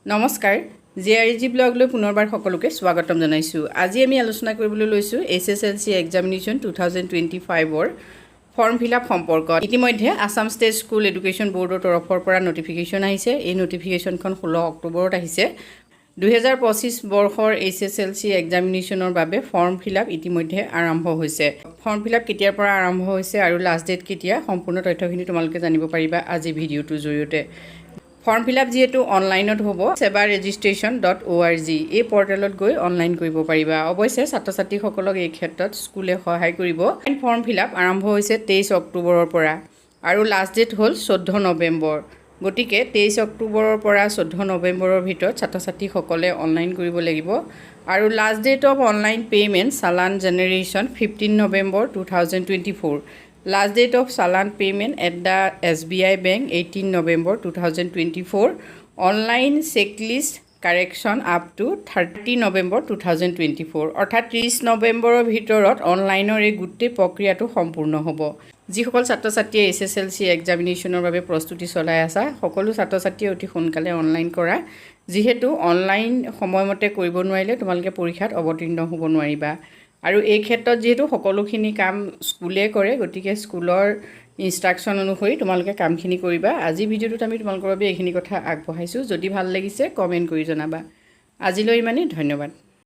নমস্কাৰ জিআৰজি ব্লগলৈ পুনৰবাৰ সকলোকে স্বাগতম জনাইছো। আজি আমি আলোচনা কৰিবলৈ লৈছো HSLC এক্সামিনেশ্যন 2025 ৰ ফৰ্ম ফিলআপ সম্পৰ্কত। ইতিমধ্যে আসাম ষ্টেট স্কুল এডুকেশ্যন বোৰ্ডৰ তৰফৰ পৰা নটিফিকেশ্যন আহিছে। এই নটিফিকেশ্যনখন 16 অক্টোবৰত আহিছে। 2025 বৰ্ষৰ HSLC এক্সামিনেশ্যনৰ বাবে ফৰ্ম ফিলআপ ইতিমধ্যে আৰম্ভ হৈছে। ফৰ্ম ফিলআপ কেতিয়াৰ পৰা আৰম্ভ হৈছে আৰু লাষ্ট ডেট কেতিয়া সম্পূৰ্ণ তথ্যখিনি তোমালোকে জানিব পাৰিবা আজি ভিডিঅ'টোৰ জৰিয়তে। ফৰ্ম ফিলআপ যেহেতু অনলাইনত হ'ব sebaregistration.org এই পৰ্টেলত গৈ অনলাইন কৰিব পাৰিবা। অৱশ্যে ছাত্ৰ-ছাত্ৰীসকলক এই ক্ষেত্ৰত স্কুলে সহায় কৰিব। ফৰ্ম ফিলআপ আৰম্ভ হৈছে 23 অক্টোবৰৰ পৰা আৰু লাষ্ট ডেট হ'ল 14 নৱেম্বৰ। গতিকে 23 অক্টোবৰৰ পৰা 14 নৱেম্বৰৰ ভিতৰত ছাত্ৰ-ছাত্ৰীসকলে অনলাইন কৰিব লাগিব আৰু last date of online payment challan generation 15 November 2024। Last date of Salan payment at the SBI Bank 18 November 2024. Online checklist correction up to 30 November 2024. অৰ্থাৎ 30 নৱেম্বৰৰ ভিতৰত অনলাইনৰ এই গোটেই প্ৰক্ৰিয়াটো সম্পূৰ্ণ হ'ব। যিসকল ছাত্ৰ-ছাত্ৰীয়ে HSLC এক্সামিনেশ্যনৰ বাবে প্ৰস্তুতি চলাই আছে সকলো ছাত্ৰ-ছাত্ৰীয়ে অতি সোনকালে অনলাইন কৰা। যিহেতু অনলাইন সময়মতে কৰিব নোৱাৰিলে তোমালোকে পৰীক্ষাত অৱতীৰ্ণ হ'ব নোৱাৰিবা। আৰু এই ক্ষেত্ৰত যেহেতু সকলোখিনি কাম স্কুলে কৰে গতিকে স্কুলৰ ইনষ্ট্ৰাকশ্যন অনুসৰি তোমালোকে কামখিনি কৰিবা। আজি ভিডিঅ'টোত আমি তোমালোকৰ বাবে এইখিনি কথা আগবঢ়াইছোঁ। যদি ভাল লাগিছে কমেণ্ট কৰি জনাবা। আজিলৈ ইমানেই, ধন্যবাদ।